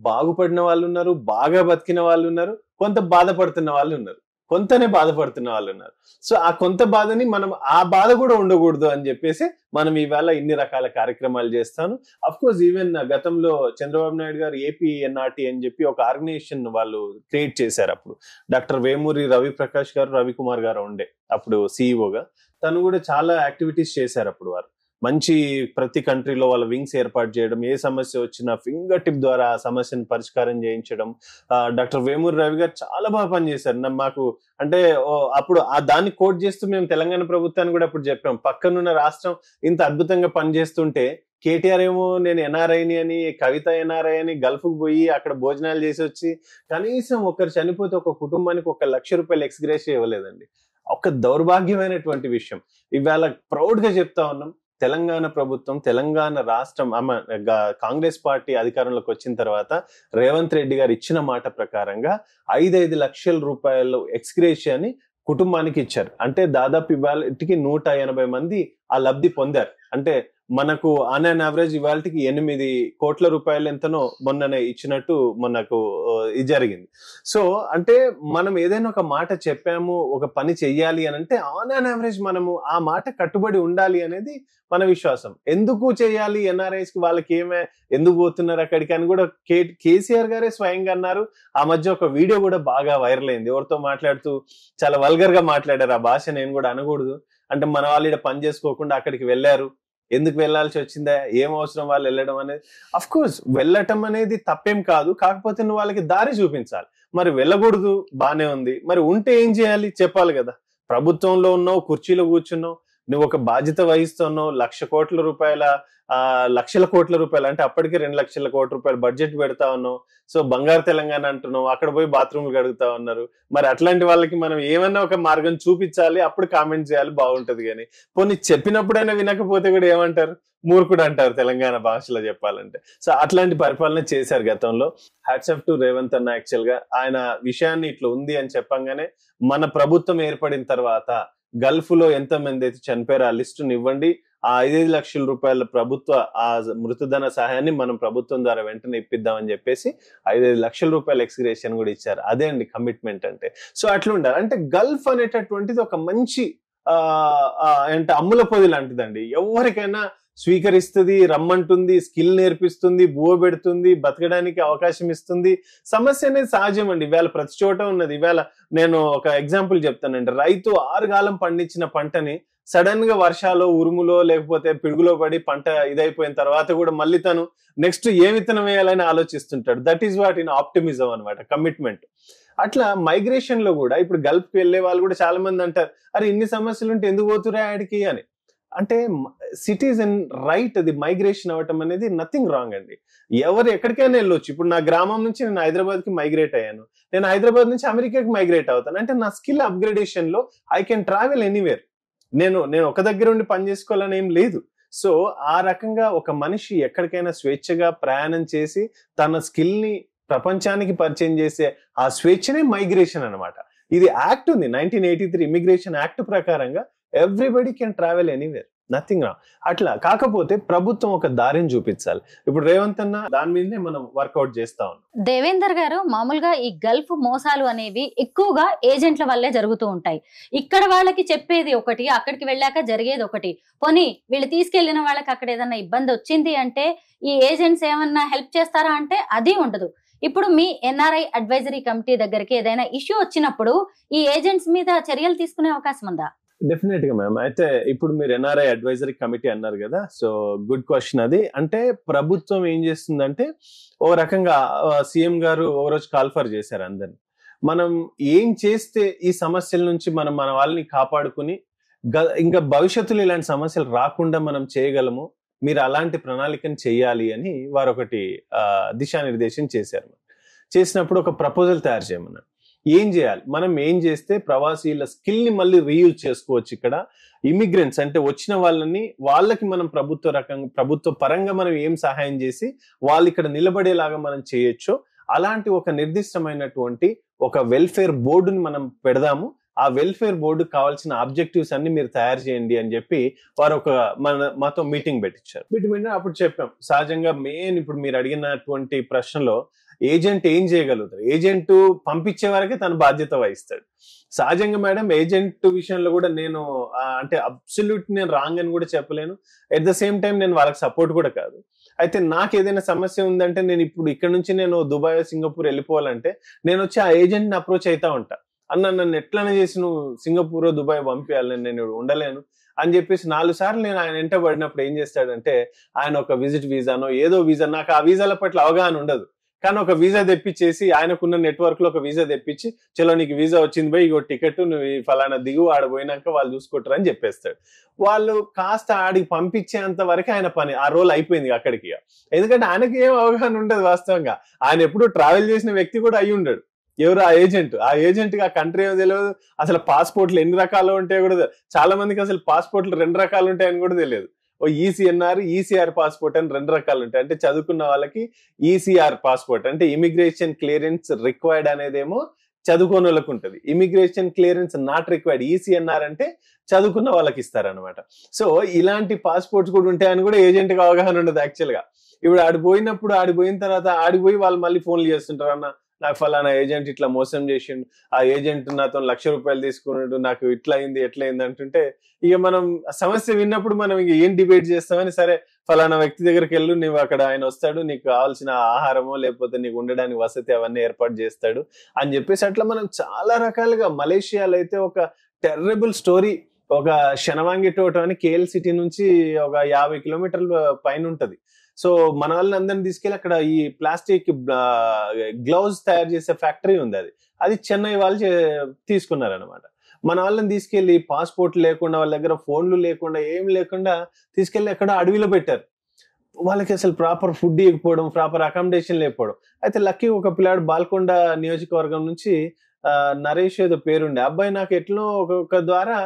బాగుపడిన వాళ్ళు ఉన్నారు, బాగా బతికిన వాళ్ళు ఉన్నారు, కొంత బాధపడుతున్న వాళ్ళు ఉన్నారు, కొంతనే బాధపడుతున్న వాళ్ళు ఉన్నారు. సో ఆ కొంత బాధని మనం ఆ బాధ కూడా ఉండకూడదు అని చెప్పేసి మనం ఈవేళ ఇన్ని రకాల కార్యక్రమాలు చేస్తాను. అఫ్ కోర్స్ ఈవెన్ గతంలో చంద్రబాబు నాయుడు గారు ఏపీఎన్ఆర్టీ అని చెప్పి ఒక ఆర్గనైజేషన్ వాళ్ళు క్రియేట్ చేశారు. అప్పుడు డాక్టర్ వేమూరి రవిప్రకాష్ గారు, రవికుమార్ గారు ఉండే అప్పుడు సిఇఓగా, తను కూడా చాలా యాక్టివిటీస్ చేశారు. అప్పుడు వారు మంచి ప్రతి కంట్రీలో వాళ్ళ వింగ్స్ ఏర్పాటు చేయడం, ఏ సమస్య వచ్చినా ఫింగర్ టిప్ ద్వారా ఆ సమస్యను పరిష్కారం చేయించడం. డాక్టర్ వేమూరి రవి గారు చాలా బాగా పనిచేశారు. మాకు అంటే అప్పుడు దాన్ని కోట్ చేస్తూ మేము తెలంగాణ ప్రభుత్వాన్ని కూడా అప్పుడు చెప్పాం, పక్కనున్న రాష్ట్రం ఇంత అద్భుతంగా పనిచేస్తుంటే కేటీఆర్ ఏమో నేను ఎన్ఆర్ఐని అని, కవిత ఎన్ఆర్ఐ అని గల్ఫ్కు పోయి అక్కడ భోజనాలు చేసి వచ్చి కనీసం ఒకరు చనిపోతే ఒక కుటుంబానికి 1 లక్ష రూపాయలు ఎక్స్గ్రేషియా ఇవ్వలేదండి. ఒక దౌర్భాగ్యమైనటువంటి విషయం. ఇవాళ ప్రౌడ్ గా చెప్తా ఉన్నాం, తెలంగాణ ప్రభుత్వం, తెలంగాణ రాష్ట్రం కాంగ్రెస్ పార్టీ అధికారంలోకి వచ్చిన తర్వాత రేవంత్ రెడ్డి గారు ఇచ్చిన మాట ప్రకారంగా 5 లక్షల రూపాయలు ఎక్స్గ్రేషియాని కుటుంబానికి ఇచ్చారు. అంటే దాదాపు ఇవాళకి 180 మంది ఆ లబ్ధి పొందారు. అంటే మనకు ఆన్ అన్ యావరేజ్ ఇవాళకి 8 కోట్ల రూపాయలు ఎంతనో మొన్ననే ఇచ్చినట్టు మనకు ఇది జరిగింది. సో అంటే మనం ఏదైనా ఒక మాట చెప్పాము, ఒక పని చెయ్యాలి అని అంటే ఆన్ అన్ యావరేజ్ మనము ఆ మాట కట్టుబడి ఉండాలి అనేది మన విశ్వాసం. ఎందుకు చేయాలి ఎన్ఆర్ఐస్ కి, వాళ్ళకి ఎందుకు పోతున్నారు అక్కడికి అని కూడా కేసీఆర్ గారే స్వయంగా అన్నారు. ఆ మధ్య ఒక వీడియో కూడా బాగా వైరల్ అయింది, ఎవరితో మాట్లాడుతూ చాలా వల్గర్ గా మాట్లాడారు. ఆ భాష నేను కూడా అనకూడదు, అంటే మన వాళ్ళు ఇక్కడ పని చేసుకోకుండా అక్కడికి వెళ్ళారు, ఎందుకు వెళ్లాల్సి వచ్చిందా, ఏం అవసరం వాళ్ళు వెళ్ళడం అనేది. అఫ్ కోర్స్ వెళ్ళటం అనేది తప్పేం కాదు, కాకపోతే నువ్వు వాళ్ళకి దారి చూపించాలి. మరి వెళ్ళకూడదు బానే ఉంది, మరి ఉంటే ఏం చేయాలి చెప్పాలి కదా. ప్రభుత్వంలో ఉన్నావు, కుర్చీలో కూర్చున్నావు, నువ్వు ఒక బాధ్యత వహిస్తున్నావు, లక్షల కోట్ల రూపాయలు అంటే అప్పటికే 2 లక్షల కోట్ల రూపాయలు బడ్జెట్ పెడతా ఉన్నావు. సో బంగారు తెలంగాణ అంటున్నావు, అక్కడ పోయి బాత్రూమ్లు కడుగుతా ఉన్నారు. మరి అట్లాంటి వాళ్ళకి మనం ఏమన్నా ఒక మార్గం చూపించాలి, అప్పుడు కామెంట్ చేయాలి, బాగుంటది. కానీ పోనీ చెప్పినప్పుడైనా వినకపోతే కూడా ఏమంటారు, మూర్ఖుడు అంటారు తెలంగాణ భాషలో చెప్పాలంటే. సో అట్లాంటి పరిపాలన చేశారు గతంలో. హ్యాట్స్ ఆఫ్ టు రేవంత్ అన్న. యాక్చువల్ గా ఆయన విషయాన్ని ఇట్లా ఉంది అని చెప్పంగానే మన ప్రభుత్వం ఏర్పడిన తర్వాత గల్ఫ్ లో ఎంతమంది అయితే చనిపోయారో ఆ లిస్టుని ఇవ్వండి, ఆ 5 లక్షల రూపాయల ప్రభుత్వ ఆ మృతధన సహాయాన్ని మనం ప్రభుత్వం ద్వారా వెంటనే ఇప్పిద్దామని చెప్పేసి 5 లక్షల రూపాయల ఎక్స్గ్రేషన్ కూడా ఇచ్చారు. అదే అండి కమిట్మెంట్ అంటే. సో అట్లా ఉండాలి. అంటే గల్ఫ్ అనేటటువంటిది ఒక మంచి అంటే అమ్ముల పొది లాంటిదండి. ఎవరికైనా స్వీకరిస్తుంది, రమ్మంటుంది, స్కిల్ నేర్పిస్తుంది, బువ పెడుతుంది, బతకడానికి అవకాశం ఇస్తుంది. సమస్య అనేది సహజం అండి, ఇవాళ ప్రతి చోట ఉన్నది. ఇవాళ నేను ఒక ఎగ్జాంపుల్ చెప్తానండి. రైతు 6 కాలం పండించిన పంటని సడన్ గా వర్షాలో, ఉరుములో, లేకపోతే పిడుగులో పడి పంట ఇదైపోయిన తర్వాత కూడా మళ్ళీ తను నెక్స్ట్ ఏ విత్తనం వేయాలని ఆలోచిస్తుంటాడు. That is what in optimism అనమాట, కమిట్మెంట్. అట్లా మైగ్రేషన్ లో కూడా ఇప్పుడు గల్ఫ్ కి వెళ్లే వాళ్ళు కూడా చాలా మంది అంటారు, అరే ఇన్ని సమస్యలు ఉంటే ఎందుకు పోతురా ఆడికి అని. అంటే సిటిజన్ రైట్, అది మైగ్రేషన్ అవ్వటం అనేది నథింగ్ రాంగ్ అండి. ఎవరు ఎక్కడికైనా వెళ్ళొచ్చు. ఇప్పుడు నా గ్రామం నుంచి నేను హైదరాబాద్ కి మైగ్రేట్ అయ్యాను, నేను హైదరాబాద్ నుంచి అమెరికాకి మైగ్రేట్ అవుతాను. అంటే నా స్కిల్ అప్గ్రేడేషన్ లో ఐ కెన్ ట్రావెల్ ఎనీవేర్. నేను ఒక దగ్గర ఉండి పని చేసుకోవాలని ఏం లేదు. సో ఆ రకంగా ఒక మనిషి ఎక్కడికైనా స్వేచ్ఛగా ప్రయాణం చేసి తన స్కిల్ ని ప్రపంచానికి పరిచయం చేసే ఆ స్వేచ్ఛనే మైగ్రేషన్ అనమాట. ఇది యాక్ట్ ఉంది, 1983 ఇమిగ్రేషన్ యాక్ట్ ప్రకారంగా everybody can travel anywhere, nothing wrong. అట్లా కాకపోతే ప్రభుత్వం ఒక దారిని చూపించాలి. ఇప్పుడు రేవంత్ అన్న దాని మీదనే మనం వర్కౌట్ చేస్తా ఉన్నాం. దేవేందర్ గారు, మామూలుగా ఈ గల్ఫ్ మోసాలు అనేవి ఎక్కువగా ఏజెంట్ల వల్లే జరుగుతూ ఉంటాయి. ఇక్కడ వాళ్ళకి చెప్పేది ఒకటి, అక్కడికి వెళ్ళాక జరిగేది ఒకటి. పోనీ వీళ్ళు తీసుకెళ్లిన వాళ్ళకి అక్కడ ఏదైనా ఇబ్బంది వచ్చింది అంటే ఈ ఏజెంట్స్ ఏమన్నా హెల్ప్ చేస్తారా అంటే అది ఉండదు. ఇప్పుడు మీ ఎన్ఆర్ఐ అడ్వైజరీ కమిటీ దగ్గరికి ఏదైనా ఇష్యూ వచ్చినప్పుడు ఈ ఏజెంట్స్ మీద చర్యలు తీసుకునే అవకాశం ఉందా? డెఫినెట్ గా మ్యామ్. అయితే ఇప్పుడు మీరు ఎన్ఆర్ఐ అడ్వైజరీ కమిటీ అన్నారు కదా, సో గుడ్ క్వశ్చన్ అది. అంటే ప్రభుత్వం ఏం చేస్తుందంటే ఓ రకంగా సీఎం గారు ఓ రోజు కాల్ఫర్ చేశారు అందరిని. మనం ఏం చేస్తే ఈ సమస్యల నుంచి మనం మన వాళ్ళని కాపాడుకుని ఇంకా భవిష్యత్తులో ఇలాంటి సమస్యలు రాకుండా మనం చేయగలము, మీరు అలాంటి ప్రణాళికను చేయాలి అని వారు ఒకటి దిశానిర్దేశం చేశారు. చేసినప్పుడు ఒక ప్రపోజల్ తయారు చేయమన్నారు. ఏం చేయాలి, మనం ఏం చేస్తే ప్రవాసీల స్కిల్ ని మళ్ళీ రీయూజ్ చేసుకోవచ్చు. ఇక్కడ ఇమిగ్రెంట్స్ అంటే వచ్చిన వాళ్ళకి మనం ప్రభుత్వ పరంగా మనం ఏం సహాయం చేసి వాళ్ళు ఇక్కడ నిలబడేలాగా మనం చేయొచ్చో అలాంటి ఒక నిర్దిష్టమైనటువంటి ఒక వెల్ఫేర్ బోర్డుని మనం పెడదాము. ఆ వెల్ఫేర్ బోర్డు కావాల్సిన ఆబ్జెక్టివ్స్ అన్ని మీరు తయారు చేయండి అని చెప్పి వారు మాతో మీటింగ్ పెట్టించారు. మీటింగ్ అప్పుడు చెప్పాం, సహజంగా మెయిన్ ఇప్పుడు మీరు అడిగినటువంటి ప్రశ్నలో ఏజెంట్ ఏం చేయగలుగుతారు, ఏజెంట్ పంపించే వరకే తన బాధ్యత వహిస్తాడు. సహజంగా మేడం ఏజెంట్ విషయంలో కూడా నేను అంటే అబ్సల్యూట్ నేను రాంగ్ అని కూడా చెప్పలేను, ఎట్ ద సేమ్ టైం నేను వాళ్ళకి సపోర్ట్ కూడా కాదు. అయితే నాకు ఏదైనా సమస్య ఉందంటే నేను ఇప్పుడు ఇక్కడ నుంచి నేను దుబాయ్, సింగపూర్ వెళ్ళిపోవాలంటే నేను వచ్చి ఆ ఏజెంట్ ని అప్రోచ్ అవుతా ఉంటా. అన్న నన్ను ఎట్లనే చేసి నువ్వు సింగపూర్, దుబాయ్ పంపించాలి, నేను ఉండలేను అని చెప్పేసి 4 సార్లు నేను ఆయన వెంట పడినప్పుడు ఏం చేస్తాడంటే ఆయన ఒక విజిట్ వీసానో ఏదో వీసా, నాకు ఆ వీసాల పట్ల అవగాహన ఉండదు, కానీ ఒక వీసా తెప్పించేసి ఆయనకున్న నెట్వర్క్ లో ఒక వీసా తెప్పించి చలో నీకు వీసా వచ్చింది పోయి ఇగో టికెట్, నువ్వు ఫలానా దిగు, ఆడపోయినాక వాళ్ళు చూసుకుంటారు అని చెప్పేస్తాడు. వాళ్ళు కాస్త ఆడికి పంపించేంత వరకు ఆయన పని, ఆ రోల్ అయిపోయింది అక్కడికి. ఎందుకంటే ఆయనకి ఏం అవగాహన ఉండదు వాస్తవంగా. ఆయన ఎప్పుడు ట్రావెల్ చేసిన వ్యక్తి కూడా అయి ఉండడు. ఎవరు ఆ ఏజెంట్ ఆ కంట్రీ ఏమో తెలియదు, అసలు పాస్పోర్ట్లు ఎన్ని రకాలు ఉంటాయో కూడా, చాలా మందికి అసలు పాస్పోర్ట్లు 2 రకాలు ఉంటాయని కూడా తెలియదు. ఓ ఈసీఎన్ఆర్, ఈసీఆర్ పాస్పోర్ట్ అని 2 రకాలు ఉంటాయి. అంటే చదువుకున్న వాళ్ళకి ఈసీఆర్ పాస్పోర్ట్ అంటే ఇమిగ్రేషన్ క్లియరెన్స్ రిక్వైర్డ్ అనేదేమో చదువుకున్న వాళ్ళకి ఉంటుంది, immigration clearance not required ECNR అంటే చదువుకున్న వాళ్ళకి ఇస్తారనమాట. సో ఇలాంటి పాస్పోర్ట్స్ కూడా ఉంటాయని కూడా ఏజెంట్ కి అవగాహన ఉండదు యాక్చువల్ గా. ఇప్పుడు ఆడిపోయిన తర్వాత ఆడిపోయి వాళ్ళు మళ్ళీ ఫోన్లు చేస్తుంటారు, అన్న నాకు ఫలానా ఏజెంట్ ఇట్లా మోసం చేసిండు, ఆ ఏజెంట్ నాతో 1,00,000 రూపాయలు తీసుకున్నాడు, నాకు ఎట్లా అయింది అంటుంటే ఇక మనం సమస్య విన్నప్పుడు మనం ఇక ఏం డిబేట్ చేస్తామని, సరే ఫలానా వ్యక్తి దగ్గరికి వెళ్ళు, నువ్వు అక్కడ ఆయన వస్తాడు, నీకు కావాల్సిన ఆహారమో లేకపోతే నీకు ఉండడానికి వసతి అవన్నీ ఏర్పాటు చేస్తాడు అని చెప్పేసి అట్లా మనం చాలా రకాలుగా. మలేషియాలో అయితే ఒక టెర్రబుల్ స్టోరీ, ఒక శనవాంగి తోట అని కేఎల్ సిటీ నుంచి ఒక 50 కిలోమీటర్ల పైన ఉంటది. సో మన వాళ్ళని అందరిని తీసుకెళ్ళి అక్కడ ఈ ప్లాస్టిక్ గ్లౌజ్ తయారు చేసే ఫ్యాక్టరీ ఉంది, అది చెన్నై వాళ్ళు తీసుకున్నారనమాట. మన వాళ్ళని తీసుకెళ్లి పాస్పోర్ట్ లేకుండా, వాళ్ళ దగ్గర ఫోన్లు లేకుండా, ఏం లేకుండా తీసుకెళ్లి ఎక్కడ అడవిలో పెట్టారు. వాళ్ళకి అసలు ప్రాపర్ ఫుడ్ ఇవ్వకపోవడం, ప్రాపర్ అకామిడేషన్ లేకపోవడం. అయితే లక్కీ ఒక పిల్లాడు బాల్కొండ నియోజకవర్గం నుంచి నరేష్ ఏదో పేరుండే అబ్బాయి నాకు ఎట్లా ఒక ద్వారా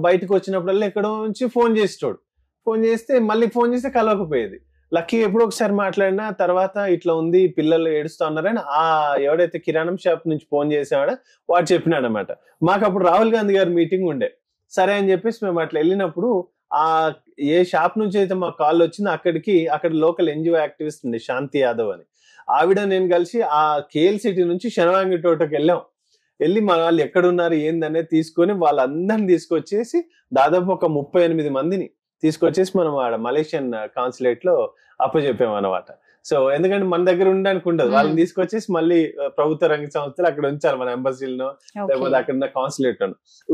బయటకు వచ్చినప్పుడల్లా ఎక్కడో నుంచి ఫోన్ చేస్తే మళ్ళీ ఫోన్ చేస్తే కలవకపోయేది. లక్కీ ఎప్పుడో ఒకసారి మాట్లాడినా తర్వాత ఇట్లా ఉంది, పిల్లలు ఏడుస్తా ఉన్నారని ఆ ఎవడైతే కిరాణం షాప్ నుంచి ఫోన్ చేసేవాడో వాడు చెప్పినాడు అనమాట. మాకు అప్పుడు రాహుల్ గాంధీ గారి మీటింగ్ ఉండే, సరే అని చెప్పేసి మేము అట్లా వెళ్ళినప్పుడు ఆ ఏ షాప్ నుంచి అయితే మా కాల్ వచ్చిందో అక్కడ లోకల్ ఎన్జిఓ యాక్టివిస్ట్ ఉంది శాంతి యాదవ్ అని, ఆవిడ నేను కలిసి ఆ KLCT నుంచి శనవాంగి తోటకి వెళ్ళి మన వాళ్ళు ఎక్కడున్నారు ఏందనేది తీసుకొని వాళ్ళందరిని తీసుకొచ్చేసి దాదాపు ఒక 38 మందిని తీసుకొచ్చేసి మనం ఆడ మలేషియన్ కాన్సులేట్ లో అప్పచెప్పాం అన్నమాట. సో ఎందుకంటే మన దగ్గర ఉండడానికి ఉండదు, వాళ్ళని తీసుకొచ్చేసి మళ్ళీ ప్రభుత్వ రంగ సంస్థలు అక్కడ ఉంచాలి, మన ఎంబసీలను లేకపోతే అక్కడ ఉన్న కాన్సులేట్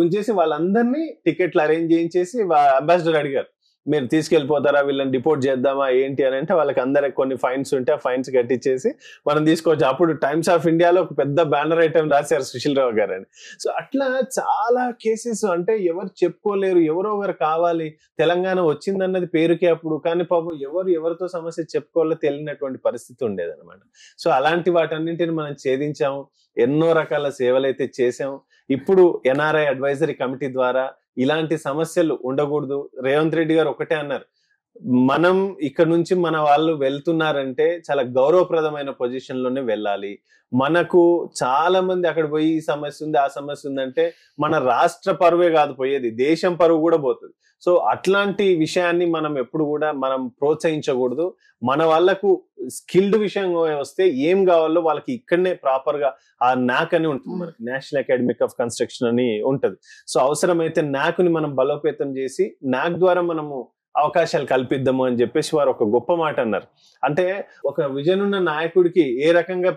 ఉంచేసి వాళ్ళందరినీ టికెట్లు అరేంజ్ చేయించేసి అంబాసిడర్ అడిగారు, మీరు తీసుకెళ్లిపోతారా, వీళ్ళని డిపోర్ట్ చేద్దామా ఏంటి అని అంటే వాళ్ళకి అందరికి కొన్ని ఫైన్స్ ఉంటే ఆ ఫైన్స్ కట్టించేసి మనం తీసుకోవచ్చు. అప్పుడు టైమ్స్ ఆఫ్ ఇండియాలో ఒక పెద్ద బ్యానర్ ఐటమ్ రాశారు సుశీల్ రావు గారు అని. సో అట్లా చాలా కేసెస్, అంటే ఎవరు చెప్పుకోలేరు, ఎవరో ఒకరు కావాలి, తెలంగాణ వచ్చిందన్నది పేరుకే అప్పుడు, కానీ పాపం ఎవరితో సమస్య చెప్పుకోవాలో తెలియనటువంటి పరిస్థితి ఉండేదన్నమాట. సో అలాంటి వాటన్నింటిని మనం ఛేదించాము, ఎన్నో రకాల సేవలు అయితే చేసాము. ఇప్పుడు NRI అడ్వైజరీ కమిటీ ద్వారా ఇలాంటి సమస్యలు ఉండకూడదు. రేవంత్ రెడ్డి గారు ఒకటే అన్నారు, మనం ఇక్కడ నుంచి మన వాళ్ళు వెళ్తున్నారంటే చాలా గౌరవప్రదమైన పొజిషన్ లోనే వెళ్ళాలి. మనకు చాలా మంది అక్కడ పోయి ఈ సమస్య ఉంది ఆ సమస్య ఉందంటే మన రాష్ట్ర పరువే కాదు పోయేది, దేశం పరువు కూడా పోతుంది. సో అట్లాంటి విషయాన్ని మనం ఎప్పుడు కూడా మనం ప్రోత్సహించకూడదు. మన వాళ్ళకు స్కిల్డ్ విషయం వస్తే ఏం కావాలో వాళ్ళకి ఇక్కడనే ప్రాపర్ గా ఆ NAC అని ఉంటుంది, మనకి నేషనల్ అకాడమిక్ ఆఫ్ కన్స్ట్రక్షన్ అని ఉంటది. సో అవసరమైతే NAC ని మనం బలోపేతం చేసి NAC ద్వారా మనము అవకాశాలు కల్పిద్దాము అని చెప్పేసి వారు ఒక గొప్ప మాట అన్నారు. అంటే ఒక విజన్ ఉన్న నాయకుడికి ఏ రకంగా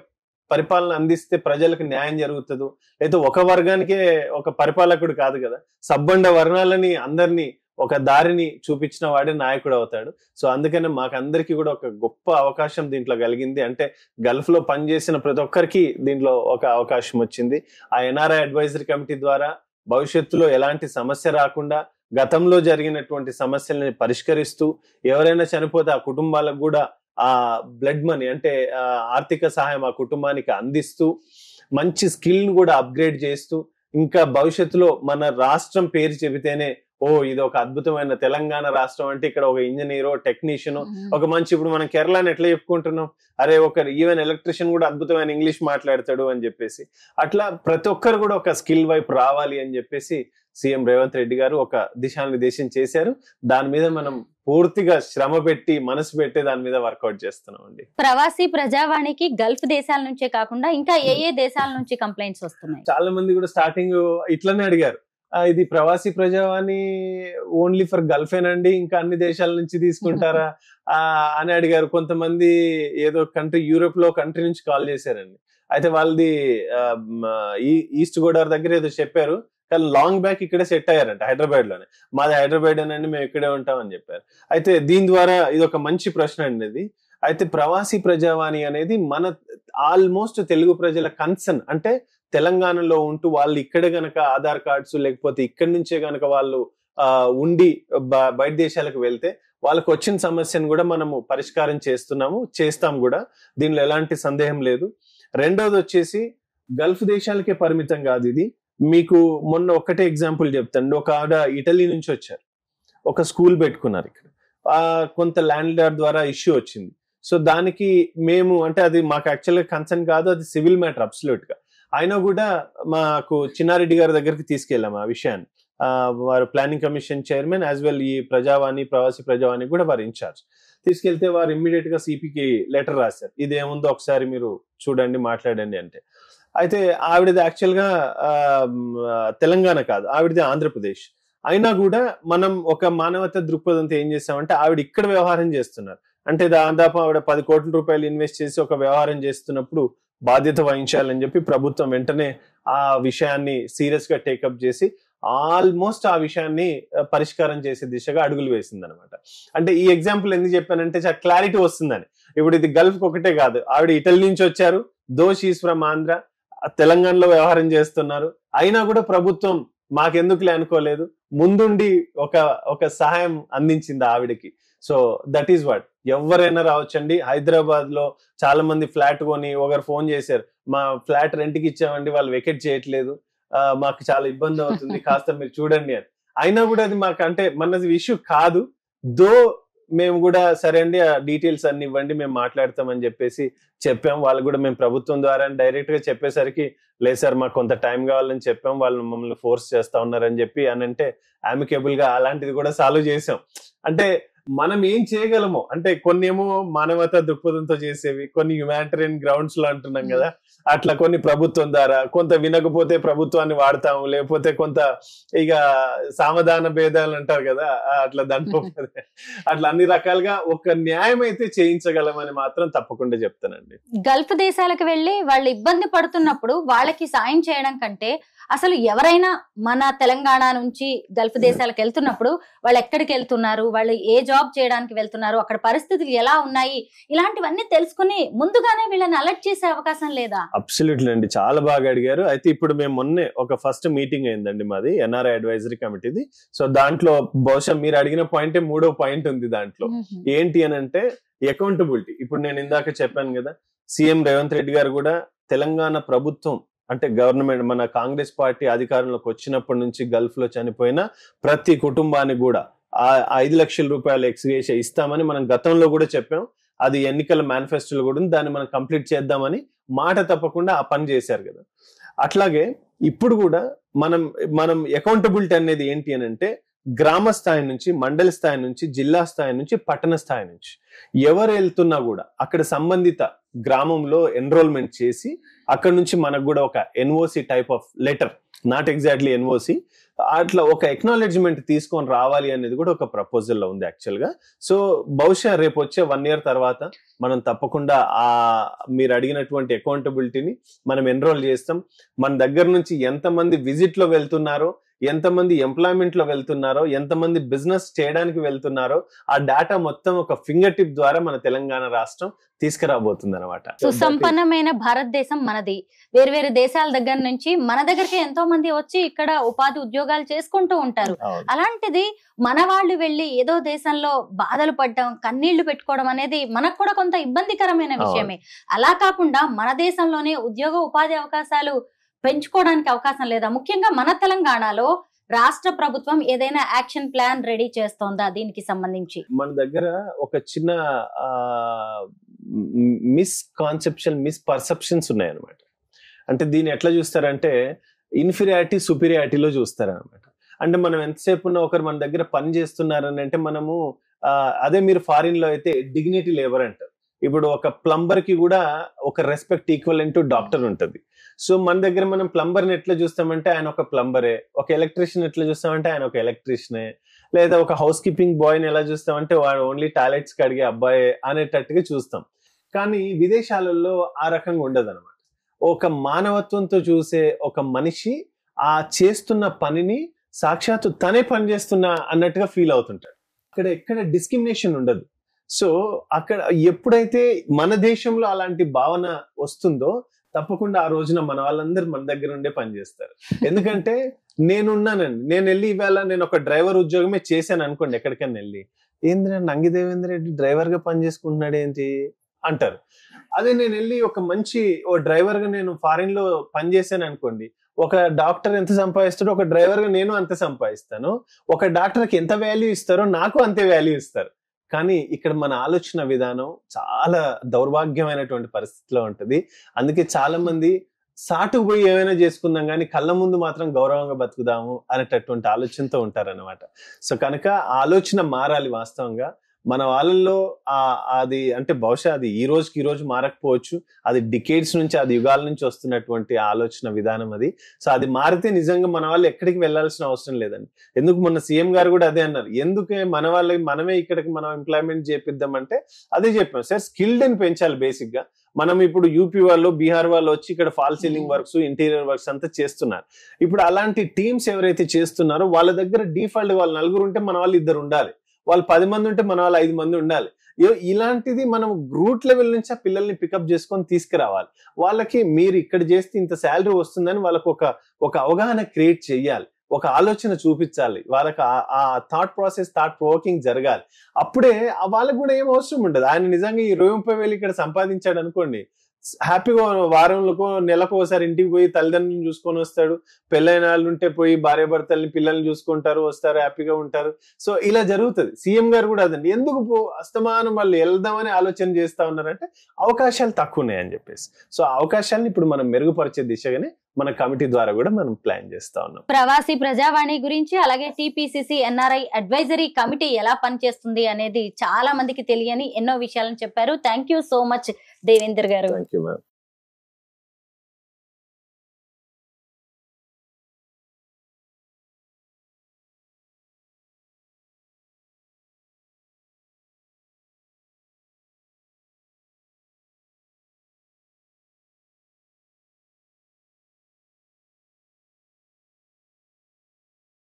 పరిపాలన అందిస్తే ప్రజలకు న్యాయం జరుగుతుందో, లేదా ఒక వర్గానికే ఒక పరిపాలకుడు కాదు కదా, సబ్బండ వర్ణాలని అందరినీ ఒక దారిని చూపించిన వాడే నాయకుడు అవుతాడు. సో అందుకనే మాకందరికి కూడా ఒక గొప్ప అవకాశం దీంట్లో కలిగింది. అంటే గల్ఫ్ లో పనిచేసిన ప్రతి ఒక్కరికి దీంట్లో ఒక అవకాశం వచ్చింది. ఆ NRI అడ్వైజరీ కమిటీ ద్వారా భవిష్యత్తులో ఎలాంటి సమస్య రాకుండా గతంలో జరిగినటువంటి సమస్యలని పరిష్కరిస్తూ, ఎవరైనా చనిపోతే ఆ కుటుంబాలకు కూడా ఆ బ్లడ్ మనీ అంటే ఆర్థిక సహాయం ఆ కుటుంబానికి అందిస్తూ, మంచి స్కిల్ ని కూడా అప్గ్రేడ్ చేస్తూ, ఇంకా భవిష్యత్తులో మన రాష్ట్రం పేరు చెబితేనే ఇది ఒక అద్భుతమైన తెలంగాణ రాష్ట్రం అంటే ఇక్కడ ఒక ఇంజనీరో టెక్నీషియన్ ఒక మంచి, ఇప్పుడు మనం కేరళని ఎట్లా చెప్పుకుంటున్నాం, అరే ఒకరు ఈవెన్ ఎలక్ట్రీషియన్ కూడా అద్భుతమైన ఇంగ్లీష్ మాట్లాడతాడు అని చెప్పేసి, అట్లా ప్రతి ఒక్కరు కూడా ఒక స్కిల్ వైపు రావాలి అని చెప్పేసి సీఎం రేవంత్ రెడ్డి గారు ఒక దిశానిర్దేశం చేశారు. దాని మీద మనం పూర్తిగా శ్రమ పెట్టి మనసు పెట్టి దాని మీద వర్కౌట్ చేస్తున్నాం అండి. ప్రవాసీ ప్రజావాణికి గల్ఫ్ దేశాల నుంచే కాకుండా ఇంకా ఏ దేశాల నుంచి కంప్లైంట్స్ వస్తున్నాయి? చాలా మంది కూడా స్టార్టింగ్ ఇట్లనే అడిగారు, ఇది ప్రవాసీ ప్రజావాణి ఓన్లీ ఫర్ గల్ఫేనండి, ఇంకా అన్ని దేశాల నుంచి తీసుకుంటారా అని అడిగారు. కొంతమంది ఏదో కంట్రీ, యూరోప్ లో కంట్రీ నుంచి కాల్ చేశారండి. అయితే వాళ్ళది ఈస్ట్ గోదావరి దగ్గర ఏదో చెప్పారు, కానీ లాంగ్ బ్యాక్ ఇక్కడే సెట్ అయ్యారంట హైదరాబాద్ లోనే. మాది హైదరాబాద్ అనండి, మేము ఇక్కడే ఉంటాం అని చెప్పారు. అయితే దీని ద్వారా ఇది ఒక మంచి ప్రశ్న అండి. అయితే ప్రవాసీ ప్రజావాణి అనేది మన ఆల్మోస్ట్ తెలుగు ప్రజల కన్సర్న్, అంటే తెలంగాణలో ఉంటూ వాళ్ళు ఇక్కడే గనక ఆధార్ కార్డ్స్ లేకపోతే ఇక్కడి నుంచే గనక వాళ్ళు ఉండి బయట దేశాలకు వెళ్తే వాళ్ళకు వచ్చిన సమస్యను కూడా మనము పరిష్కారం చేస్తాం కూడా, దీనిలో ఎలాంటి సందేహం లేదు. రెండోది వచ్చేసి గల్ఫ్ దేశాలకే పరిమితం కాదు ఇది. మీకు మొన్న ఒకటే ఎగ్జాంపుల్ చెప్తాను. ఒక ఆవిడ ఇటలీ నుంచి వచ్చారు, ఒక స్కూల్ పెట్టుకున్నారు ఇక్కడ, కొంత ల్యాండ్ లార్డ్ ద్వారా ఇష్యూ వచ్చింది. సో దానికి మేము అంటే అది మాకు యాక్చువల్గా కన్సర్న్ కాదు, అది సివిల్ మ్యాటర్ అబ్సల్యూట్ గా. అయినా కూడా మాకు చిన్నారెడ్డి గారి దగ్గరికి తీసుకెళ్ళాము ఆ విషయాన్ని. వారు planning commission chairman as well ఈ ప్రవాసీ ప్రజావాణి కూడా వారు ఇన్ఛార్జ్. తీసుకెళ్తే వారు ఇమ్మీడియట్ గా సిపికి లెటర్ రాశారు, ఇదేముందో ఒకసారి మీరు చూడండి మాట్లాడండి అంటే. అయితే ఆవిడది యాక్చువల్ గా తెలంగాణ కాదు, ఆవిడది ఆంధ్రప్రదేశ్. అయినా కూడా మనం ఒక మానవతా దృక్పథంతో ఏం చేస్తామంటే ఆవిడ ఇక్కడ వ్యవహారం చేస్తున్నారు అంటే దాదాపు ఆవిడ 10 కోట్ల రూపాయలు ఇన్వెస్ట్ చేసి ఒక వ్యవహారం చేస్తున్నప్పుడు బాధ్యత వహించాలని చెప్పి ప్రభుత్వం వెంటనే ఆ విషయాన్ని సీరియస్ గా టేకప్ చేసి ఆల్మోస్ట్ ఆ విషయాన్ని పరిష్కారం చేసే దిశగా అడుగులు వేసింది అనమాట. అంటే ఈ ఎగ్జాంపుల్ ఎందుకు చెప్పానంటే చాలా క్లారిటీ వస్తుందని. ఇప్పుడు ఇది గల్ఫ్ ఒకటే కాదు, ఆవిడ ఇటలీ నుంచి వచ్చారు, షీస్ ఫ్రమ్ ఆంధ్ర, తెలంగాణలో వ్యవహారం చేస్తున్నారు, అయినా కూడా ప్రభుత్వం మాకెందుకులే అనుకోలేదు, ముందుండి ఒక సహాయం అందించింది ఆవిడకి. So that is what. ఎవరైనా రావచ్చండి. హైదరాబాద్ లో చాలా మంది ఫ్లాట్ కొని ఒకరు ఫోన్ చేశారు, మా ఫ్లాట్ రెంట్కి ఇచ్చామండి, వాళ్ళు వెకెట్ చేయట్లేదు, మాకు చాలా ఇబ్బంది అవుతుంది, కాస్త మీరు చూడండి అని. అయినా కూడా అది మాకు అంటే మనది ఇష్యూ కాదు. మేము కూడా సరే అండి ఆ డీటెయిల్స్ అన్ని ఇవ్వండి మేము మాట్లాడతామని చెప్పేసి చెప్పాం. వాళ్ళు కూడా మేము ప్రభుత్వం ద్వారా డైరెక్ట్ గా చెప్పేసరికి లేదు సార్ మాకు కొంత టైం కావాలని చెప్పాం, వాళ్ళు మమ్మల్ని ఫోర్స్ చేస్తా ఉన్నారని చెప్పి అని అంటే అమికేబుల్ గా అలాంటిది కూడా సాల్వ్ చేసాం. అంటే మనం ఏం చేయగలమో అంటే కొన్ని ఏమో మానవతా దృక్పథంతో చేసేవి, కొన్ని హ్యుమానిటరియన్ గ్రౌండ్స్ లో అంటున్నాం కదా, అట్లా కొన్ని ప్రభుత్వం ద్వారా, కొంత వినకపోతే ప్రభుత్వాన్ని వాడతాము, లేకపోతే కొంత ఇక సామధాన భేదాలు అంటారు కదా అట్లా దాంట్లో అట్లా అన్ని రకాలుగా ఒక న్యాయం అయితే చేయించగలమని మాత్రం తప్పకుండా చెప్తానండి. గల్ఫ్ దేశాలకు వెళ్లి వాళ్ళు ఇబ్బంది పడుతున్నప్పుడు వాళ్ళకి సాయం చేయడం కంటే అసలు ఎవరైనా మన తెలంగాణ నుంచి గల్ఫ్ దేశాలకు వెళ్తున్నప్పుడు వాళ్ళు ఎక్కడికి వెళ్తున్నారు, వాళ్ళు ఏ జాబ్ చేయడానికి వెళ్తున్నారు, అక్కడ పరిస్థితులు ఎలా ఉన్నాయి, ఇలాంటివన్నీ తెలుసుకుని ముందుగానే వీళ్ళని అలర్ట్ చేసే అవకాశం లేదా? అబ్సల్యూట్లీ అండి, చాలా బాగా అడిగారు. అయితే ఇప్పుడు మేము మొన్నే ఒక ఫస్ట్ మీటింగ్ అయిందండి మాది ఎన్ఆర్ఐ అడ్వైజరీ కమిటీది. సో దాంట్లో బహుశా మీరు అడిగిన పాయింటే 3వ పాయింట్ ఉంది దాంట్లో. ఏంటి అని అంటే అకౌంటబిలిటీ. ఇప్పుడు నేను ఇందాక చెప్పాను కదా, సీఎం రేవంత్ రెడ్డి గారు కూడా తెలంగాణ ప్రభుత్వం అంటే గవర్నమెంట్ మన కాంగ్రెస్ పార్టీ అధికారంలోకి వచ్చినప్పటి నుంచి గల్ఫ్ లో చనిపోయిన ప్రతి కుటుంబానికి కూడా 5 లక్షల రూపాయలు ఎక్స్గ్రేషియా ఇస్తామని మనం గతంలో కూడా చెప్పాం. అది ఎన్నికల మేనిఫెస్టోలో కూడా దాన్ని మనం కంప్లీట్ చేద్దామని మాట తప్పకుండా ఆ పని చేశారు కదా. అట్లాగే ఇప్పుడు కూడా మనం అకౌంటబిలిటీ అనేది ఏంటి అని అంటే గ్రామ స్థాయి నుంచి, మండల స్థాయి నుంచి, జిల్లా స్థాయి నుంచి, పట్టణ స్థాయి నుంచి ఎవరు వెళ్తున్నా కూడా అక్కడ సంబంధిత గ్రామంలో ఎన్రోల్మెంట్ చేసి అక్కడ నుంచి మనకు కూడా ఒక NOC type of letter, not exactly NOC, అట్లా ఒక ఎక్నాలెడ్జ్మెంట్ తీసుకొని రావాలి అనేది కూడా ఒక ప్రపోజల్ లో ఉంది యాక్చువల్ గా. సో బహుశా రేపు వచ్చే 1 year తర్వాత మనం తప్పకుండా మీరు అడిగినటువంటి అకౌంటబిలిటీని మనం ఎన్రోల్ చేస్తాం. మన దగ్గర నుంచి ఎంతమంది విజిట్ లో వెళ్తున్నారో, ఎంతమంది ఎంప్లాయ్మెంట్ లో వెళ్తున్నారో, ఎంతమంది బిజినెస్ చేయడానికి వెళ్తున్నారో ఆ డేటా మొత్తం ఒక ఫింగర్ టిప్ ద్వారా మన తెలంగాణ రాష్ట్రం తీసుకురాబోతుంది అనమాట. సుసంపన్నమైన భారతదేశం మనది. వేరు వేరు దేశాల దగ్గర నుంచి మన దగ్గరికి ఎంతో మంది వచ్చి ఇక్కడ ఉపాధి ఉద్యోగాలు చేసుకుంటూ ఉంటారు. అలాంటిది మన వాళ్ళు వెళ్ళి ఏదో దేశంలో బాధలు పడడం, కన్నీళ్లు పెట్టుకోవడం అనేది మనకు కూడా కొంత ఇబ్బందికరమైన విషయమే. అలా కాకుండా మన దేశంలోనే ఉద్యోగ ఉపాధి అవకాశాలు పెంచుకోవడానికి అవకాశం లేదా? ముఖ్యంగా మన తెలంగాణలో రాష్ట్ర ప్రభుత్వం ఏదైనా యాక్షన్ ప్లాన్ రెడీ చేస్తోందా దీనికి సంబంధించి? మన దగ్గర ఒక చిన్న మిస్ పర్సెప్షన్స్ ఉన్నాయన్నమాట. అంటే దీన్ని ఎట్లా చూస్తారంటే ఇన్ఫీరియారిటీ సుపీరియారిటీలో చూస్తారనమాట. అంటే మనం ఎంతసేపు ఉన్న ఒకరు మన దగ్గర పని చేస్తున్నారని అంటే మనము అదే మీరు ఫారిన్ లో అయితే డిగ్నిటీ లేబర్ అంటారు. ఇప్పుడు ఒక ప్లంబర్ కి కూడా ఒక రెస్పెక్ట్ ఈక్వలెంట్ టు డాక్టర్ ఉంటుంది. సో మన దగ్గర మనం ప్లంబర్ని ఎట్లా చూస్తామంటే ఆయన ఒక ప్లంబరే, ఒక ఎలక్ట్రీషియన్ ఎట్లా చూస్తామంటే ఆయన ఒక ఎలక్ట్రీషియనే, లేదా ఒక హౌస్ కీపింగ్ బాయ్ని ఎలా చూస్తామంటే వాడు ఓన్లీ టాయిలెట్స్ కడిగే అబ్బాయి అనేటట్టుగా చూస్తాం. కానీ విదేశాలలో ఆ రకంగా ఉండదు అనమాట. ఒక మానవత్వంతో చూసే ఒక మనిషి ఆ చేస్తున్న పనిని సాక్షాత్తు తనే పని చేస్తున్నా అన్నట్టుగా ఫీల్ అవుతుంటాడు. అక్కడ ఎక్కడ డిస్క్రిమినేషన్ ఉండదు. సో అక్కడ ఎప్పుడైతే మన దేశంలో అలాంటి భావన వస్తుందో తప్పకుండా ఆ రోజున మన వాళ్ళందరూ మన దగ్గర ఉండే పనిచేస్తారు. ఎందుకంటే నేనున్నానండి, నేను వెళ్ళి ఇవాళ నేను ఒక డ్రైవర్ ఉద్యోగమే చేశాను అనుకోండి, ఎక్కడికైనా వెళ్ళి ఏంద్ర నంగిదేవేంద్ర రెడ్డి డ్రైవర్ గా పని చేసుకుంటున్నాడు ఏంటి అంటారు. అదే నేను వెళ్ళి ఒక మంచి డ్రైవర్ గా నేను ఫారిన్ లో పని చేశాను అనుకోండి, ఒక డాక్టర్ ఎంత సంపాదిస్తాడో ఒక డ్రైవర్ గా నేను అంత సంపాదిస్తాను, ఒక డాక్టర్కి ఎంత వాల్యూ ఇస్తారో నాకు అంతే వాల్యూ ఇస్తారు. కానీ ఇక్కడ మన ఆలోచన విధానం చాలా దౌర్భాగ్యమైనటువంటి పరిస్థితిలో ఉంటుంది. అందుకే చాలా మంది సాటుకు పోయి ఏమైనా చేసుకుందాం కానీ కళ్ళ ముందు మాత్రం గౌరవంగా బతుకుదాము అనేటటువంటి ఆలోచనతో ఉంటారన్నమాట. సో కనుక ఆలోచన మారాలి. వాస్తవంగా మన వాళ్ళల్లో అది అంటే బహుశా అది ఈ రోజు మారకపోవచ్చు, అది డికేడ్స్ నుంచి, అది యుగాల నుంచి వస్తున్నటువంటి ఆలోచన విధానం అది. సో అది మారితే నిజంగా మన వాళ్ళు ఎక్కడికి వెళ్లాల్సిన అవసరం లేదండి. ఎందుకు మొన్న సీఎం గారు కూడా అదే అన్నారు, ఎందుకే మన వాళ్ళకి మనమే ఇక్కడికి మనం ఎంప్లాయ్మెంట్ చేపిద్దామంటే అదే చెప్పాం సార్, స్కిల్డ్ అని పెంచాలి. బేసిక్ గా మనం ఇప్పుడు యూపీ వాళ్ళు, బీహార్ వాళ్ళు వచ్చి ఇక్కడ fall ceiling works, interior works అంతా చేస్తున్నారు. ఇప్పుడు అలాంటి టీమ్స్ ఎవరైతే చేస్తున్నారో వాళ్ళ దగ్గర డిఫాల్ట్ వాళ్ళు 4 ఉంటే మన వాళ్ళు 2 ఉండాలి, వాళ్ళు 10 మంది ఉంటే మన వాళ్ళు 5 మంది ఉండాలి. ఇలాంటిది మనం రూట్ లెవెల్ నుంచి ఆ పిల్లల్ని పికప్ చేసుకొని తీసుకురావాలి. వాళ్ళకి మీరు ఇక్కడ చేస్తే ఇంత శాలరీ వస్తుందని వాళ్ళకు ఒక అవగాహన క్రియేట్ చేయాలి, ఒక ఆలోచన చూపించాలి, వాళ్ళకి ఆ థాట్ ప్రాసెస్, థాట్ ప్రొవోకింగ్ జరగాలి. అప్పుడే వాళ్ళకు కూడా ఏం అవసరం ఉండదు. ఆయన నిజంగా ఈ 20,000 ఇక్కడ సంపాదించాడు అనుకోండి, హ్యాపీగా వారంలో నెలకు ఒకసారి ఇంటికి పోయి తల్లిదండ్రులను చూసుకొని వస్తాడు. పెళ్ళైన వాళ్ళు ఉంటే పోయి భార్య భర్తల్ని పిల్లల్ని చూసుకుంటారు, వస్తారు, హ్యాపీగా ఉంటారు. సో ఇలా జరుగుతుంది. సీఎం గారు కూడా అదండి, ఎందుకు అస్తమానం వాళ్ళు వెళ్దామని ఆలోచన చేస్తా ఉన్నారంటే అవకాశాలు తక్కువ ఉన్నాయని చెప్పేసి. సో ఆ అవకాశాలను ఇప్పుడు మనం మెరుగుపరిచే దిశగానే మన కమిటీ ద్వారా కూడా మనం ప్లాన్ చేస్తా ఉన్నాం. ప్రవాసీ ప్రజావాణి గురించి, అలాగే టీపీసీసీ ఎన్ఆర్ఐ అడ్వైజరీ కమిటీ ఎలా పనిచేస్తుంది అనేది చాలా మందికి తెలియని ఎన్నో విషయాలను చెప్పారు. Thank you so much Devender garu. Thank you ma'am.